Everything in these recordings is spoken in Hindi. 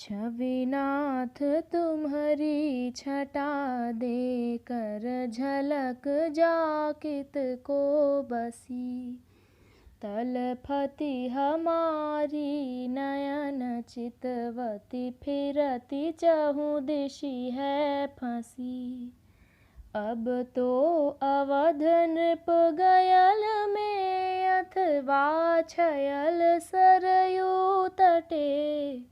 छविनाथ तुम्हारी छटा दे कर झलक जाकित को बसी। तलफती हमारी नयन चितवती फिरती चहु दिशि है फंसी। अब तो अवध नृप गयल में अथवा छयल सरयू तटे।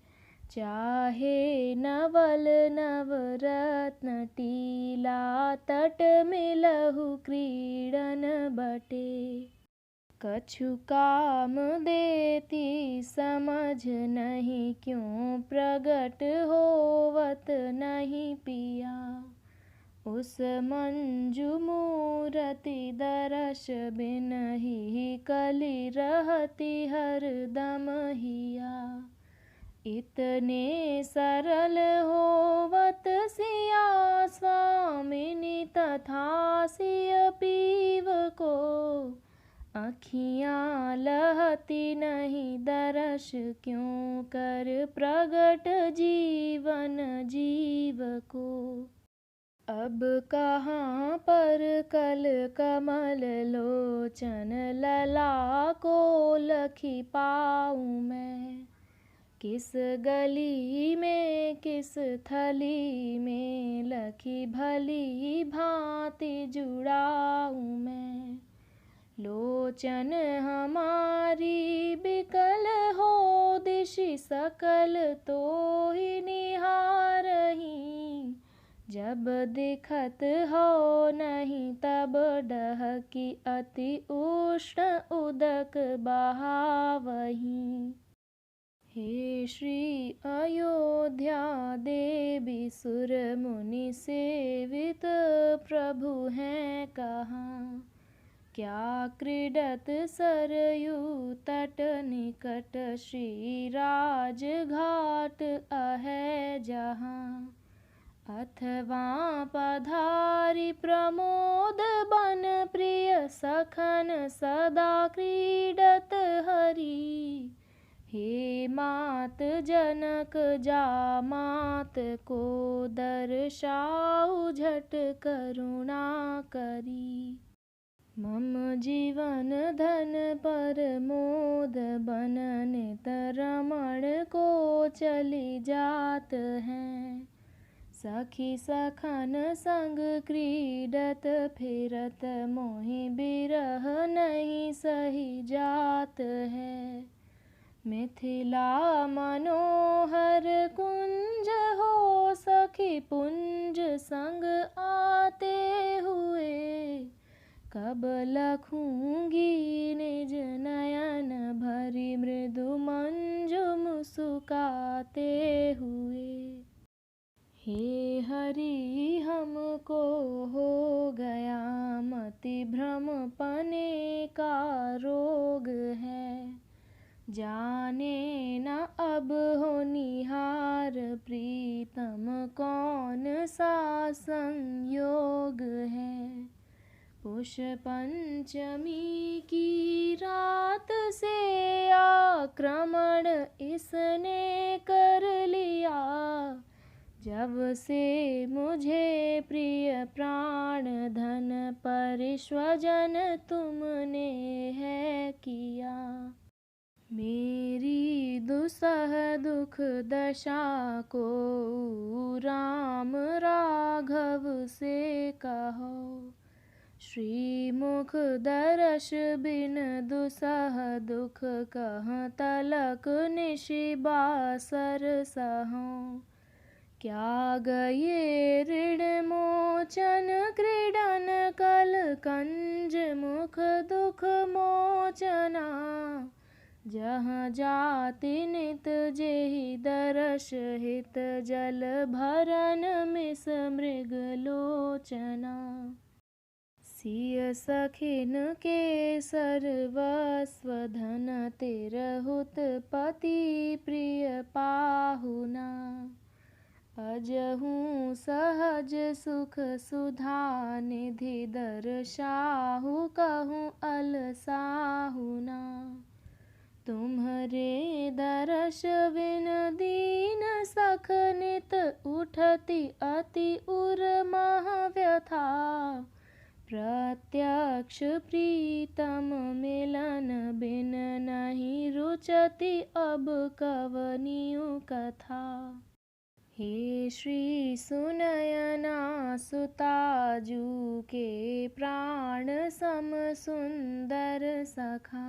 चाहे नवल नवरत्न टीला तट मिलहु क्रीडन बटे। कछु काम देती समझ नहीं क्यों प्रगट होवत नहीं पिया। उस मंजू मूरति दरस बिन ही कली रहती हरदम हिया। इतने सरल होवत सिया स्वामिनी तथा सिय पीव को। अखियाँ लहती नहीं दरस क्यों कर प्रगट जीवन जीव को। अब कहाँ पर कल कमल लोचन लला को लखी पाऊँ मैं। किस गली में किस थली में लखी भली भांति जुड़ाऊँ मैं। लोचन हमारी बिकल हो दिशि सकल तो ही निहारहीं। जब दिखत हो नहीं तब डहकी अति उष्ण उदक बहावहीं। हे श्री अयोध्या देवी सुर मुनि सेवित प्रभु हैं कहाँ। क्या क्रीडत सरयू तट निकट श्री राज घाट अहै जहाँ। अथवा पधारी प्रमोद बन प्रिय सखन सदा क्रीडत हरि। हे मात जनक जामात को दर्शाऊ झट करुणा करी। मम जीवन धन पर मोद बन नित रमण को चली जात हैं। सखी सखन संग क्रीडत फिरत मोहि बिरह नहीं सही जात है। मिथिला मनोहर कुंज हो सखी पुंज संग आते हुए। कब लखूंगी निज नयन भरी मृदु मंजु मुस्काते हुए। हे हरि हमको हो गया मति भ्रम पने का रोग है। जाने न अब हो निहार प्रीतम कौन सा संयोग है। पुष पंचमी की रात से आक्रमण इसने कर लिया। जब से मुझे प्रिय प्राण धन परिस्वजन तुमने है किया। मेरी दुसह दुख दशा को राम राघव से कहो। श्रीमुख दर्श बिन दुसह दुख कहाँ तलक निशि बासर सहूँ। क्या गये ऋण मोचन क्रीडन कल कंज मुख दुख मोचना। जहाँ जाति नित जेहि दरस हित जल भरन मिस मृग लोचना। सिय सखिन के सर्वस्व धन तिरहुत पति प्रिय पाहुना। अजहूँ सहज सुख सुधा निधि दर्शाहु कहूँ अलसाहुना। तुम्हरे दर्श बिन दीन सख नित उठती अति उर महाव्यथा। प्रत्यक्ष प्रीतम मिलन बिन नहीं रुचति अब कवनियु कथा। हे श्री सुनयना सुताजू के प्राण सम सुंदर सखा।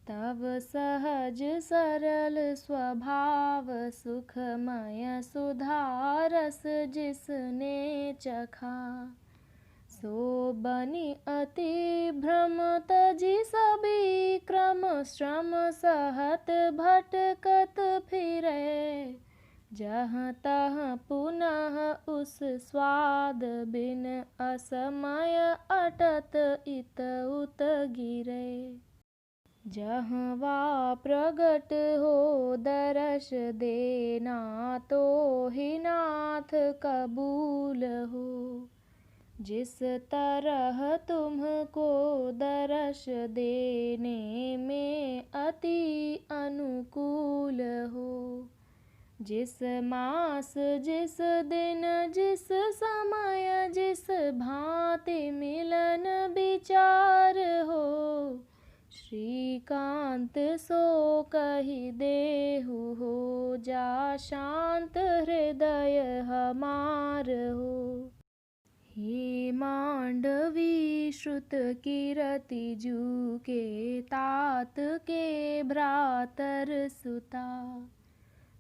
तब सहज सरल स्वभाव सुखमय सुधारस जिसने चखा। सो बनी अति भ्रम तजी सभी क्रम श्रम सहत भटकत फिरे। जहाँ तहाँ पुनः उस स्वाद बिन असमय अटत इत उत गिरे। जहाँ वा प्रगट हो दरस देना तो ही नाथ कबूल हो। जिस तरह तुमको दरस देने में अति अनुकूल हो। जिस मास जिस दिन जिस समय जिस भांति मिलन विचार हो। श्रीकांत सो कही देहु हो जा शांत हृदय हमार हो। हे मांडवी श्रुत कीरति जू के तात के भ्रातर सुता।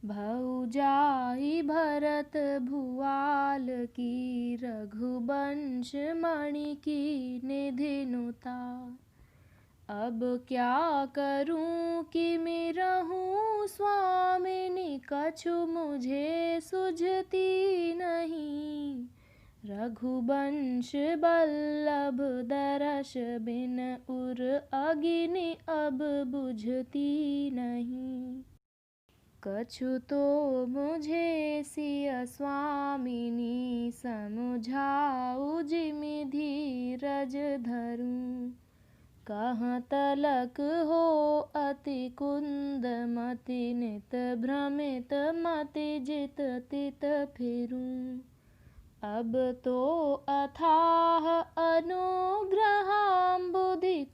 भौजाई भरत भुआल की रघुवंश मणि की निधि नुता। अब क्या करूं कि मिरहूं स्वामिनी कछु मुझे सुझती नहीं। रघुवंश बल्लभ दरस बिन उर अग्नि अब बुझती नहीं। कछु तो मुझे सिय स्वामिनी समझाऊ जिमि धीरज धरूं। कहाँ तलक हो अति कुंद मति नित भ्रमित मति जित तित फिरूं। अब तो अथाह अनुग्रहाम्बुधि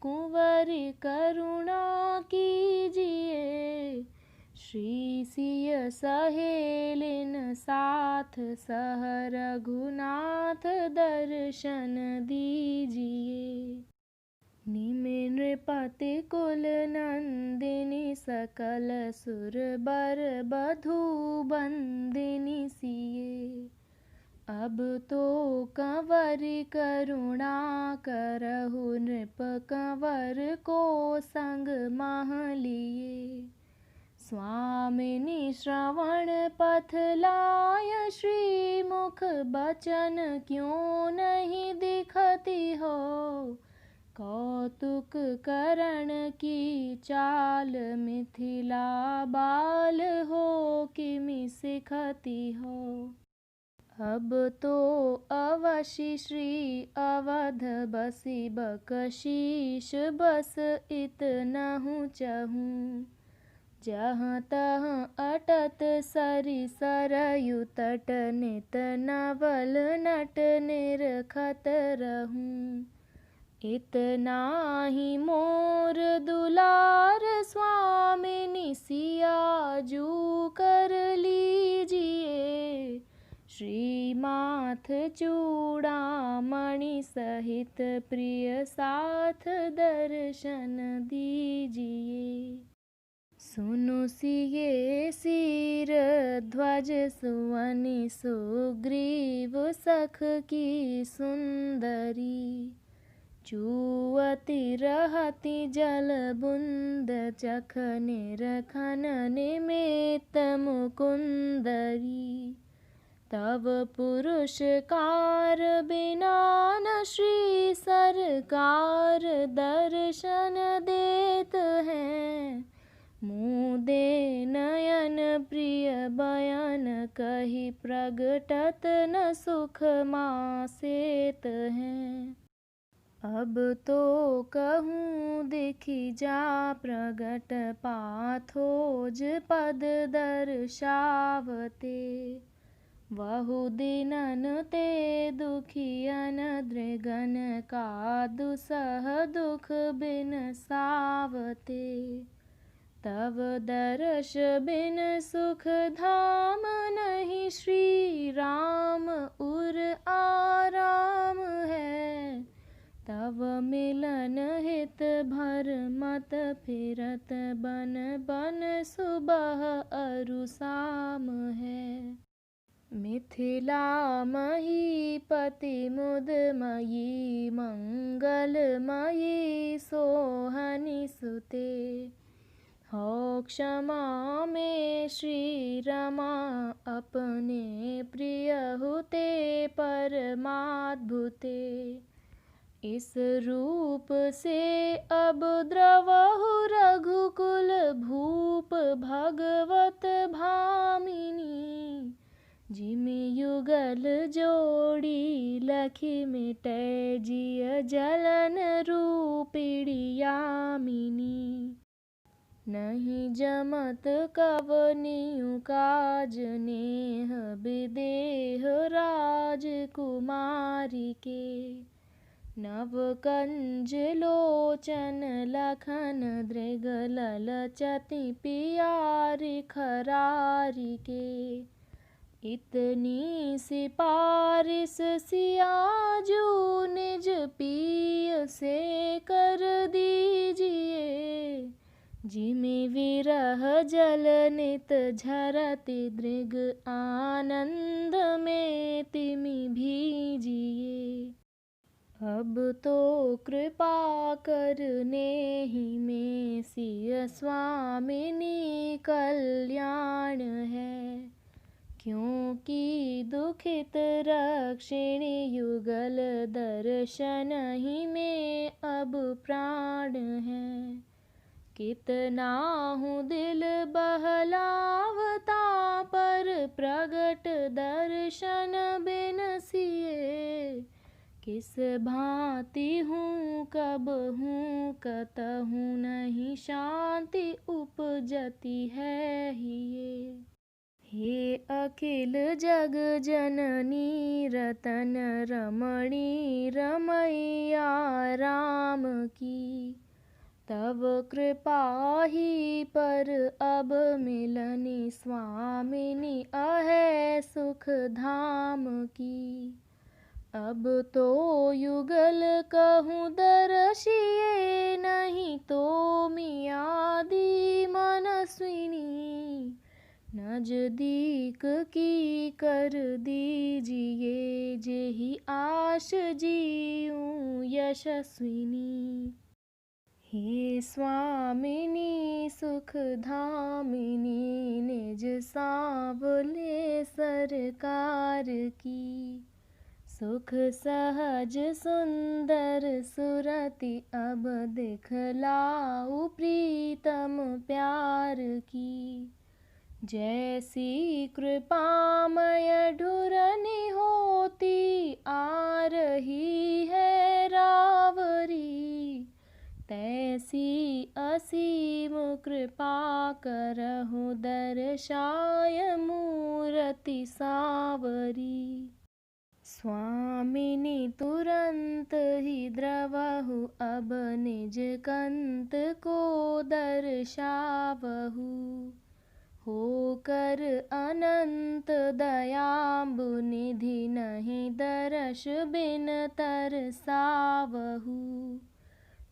कुंवरी करुणा कीजिए। श्री सिय सहेलिन साथ सह रघुनाथ दर्शन दीजिए। निमि नृपति कुल नंदिनी सकल सुर बर बधू बंदिनी सिए। अब तो कंवरी करुणा करहु नृप कंवर को संग मह लिए। स्वामिनी श्रवण पथ लाय श्री मुख बचन क्यों नहीं दिखती हो। कौतुक करण की चाल मिथिला बाल हो किमि सिखती हो। अब तो अवशि श्री अवध बसी बकशीश बस इतनहु चहूँ। जहाँ तहाँ अटत सरि सरयु तट नित नवल नट निरखत रहूँ। इतना ही मोर दुलार स्वामिनी सियाजू कर लीजिए। श्रीमाथ चूड़ामणि सहित प्रिय साथ दर्शन दीजिए। सुनु सिये सिर ध्वज सुवनि सुग्रीव सख की सुंदरी। चूअति रहति जल बुंद चख निरखन निमित्त मुकुंदरी। तब पुरुषकार बिना न श्री सरकार दर्शन देत हैं। मुदे नयन प्रिय बयन कही प्रगटत न सुख मासेत हैं। अब तो कहूँ दिखी जा प्रगट पाथोज पद दर्शावते। बहुदिनन ते दुखियन दृगन का दुसह दुख बिन सावते। तब दर्श बिन सुख धाम नहीं, श्री राम उर आराम है। तब मिलन हित भर मत फिरत, बन बन सुबह अरु साम है। मिथिला महीपति मुदमयी, मंगलमयी सोहनि सुते। हो क्षमा में श्री रमा, अपने प्रिय हुते परमाद्भुते। इस रूप से अब द्रवहु रघुकुल भूप, भगवत भामिनी। जिमि युगल जोड़ी लखि मिटै, जिय जलन रूपिणी यामिनी। नहीं जमत कवनियु काज, नेह विदेह राजकुमारी के। नव कंज लोचन लखन, दृग ललचति पियारी खरारी के। इतनी सिपारिश सियाजू, निज पिय से कर दीजिए। जिमि विरह जल नित झरति, दृग आनंद में तिमि भीजिए। अब तो कृपा करने ही में, सिय स्वामिनी कल्याण है। क्योंकि दुखित रक्षिणी, युगल दर्शन ही में अब प्राण है। कितना हूँ दिल बहलावता, पर प्रगट दर्शन बिन सिए। किस भांति हूँ कब हूँ कतहूँ, नहीं शांति उपजती है हिये। हे अखिल जग जननी, रतन रमणी रमैया राम की। तब कृपा ही पर अब मिलनी, स्वामिनी अहै सुख धाम की। अब तो युगल कहूँ दर्शिए, नहीं तो मियादी मनस्विनी। नजदीक की कर दीजिए, जेहि आश जीऊँ यशस्विनी। हे स्वामिनी सुख धामिनी, निज सांवले सरकार की। सुख सहज सुंदर सुरति, अब दिखलाऊ प्रीतम प्यार की। जैसी कृपामय ढुरनि होती, आ रही है रावरी। तैसी असीम कृपा करहु, दर्शाय मूरति सांवरी। स्वामिनी तुरंत ही द्रवहु, अब निज कंत को दर्शावहु। होकर अनंत दयाम्बु निधि, नहीं दर्श बिन तरसावहु।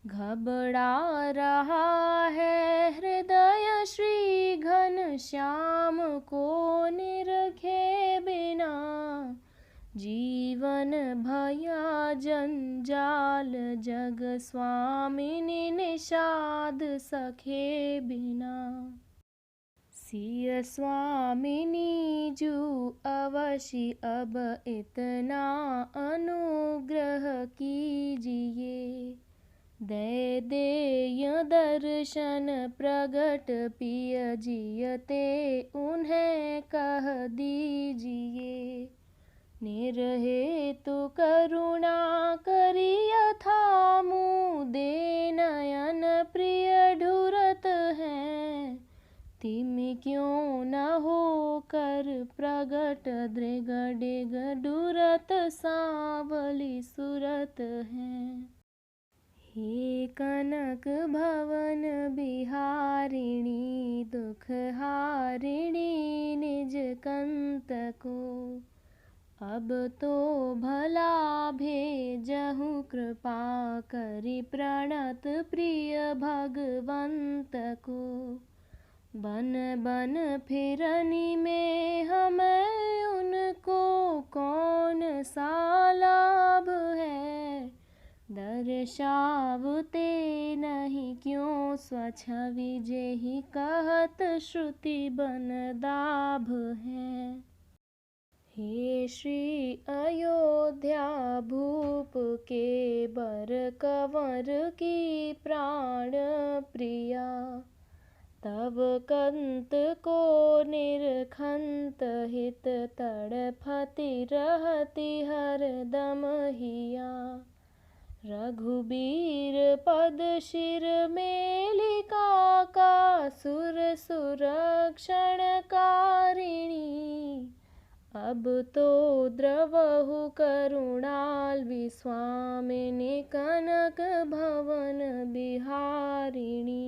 घबरा रहा है हृदय श्री घनश्याम को निरखे बिना। जीवन भया जंजाल, जग स्वामिनी निषाद सखे बिना। सिय स्वामिनी जू अवश्य अब इतना अनुग्रह कीजिए। दे देय दर्शन प्रगट पिय जियते, उन्हें कह दीजिए। निर्हेतु करुणा करी यथा प्रगट दृग डिग डूरत सांवली सूरत है। हे कनक भवन बिहारिणी दुख हारिणी निज कंत को, अब तो भला भेजहु कृपा करि प्रणत प्रिय भगवंत को। बन बन फिरनी में हमें उनको कौन सा लाभ है, दर्शावते नहीं क्यों स्वछवि जेहि कहत श्रुति बन दाभ है। हे श्री अयोध्या भूप के बर कंवर की प्राण प्रिया, तब कंत को निरखंत हित तड़फति रहति हरदम हिया। रघुबीर पद शिर मेलिका का सुर सुरक्षण कारिणी, अब तो द्रवहु करुणाल विस्वामिनी कनक भवन बिहारिणी।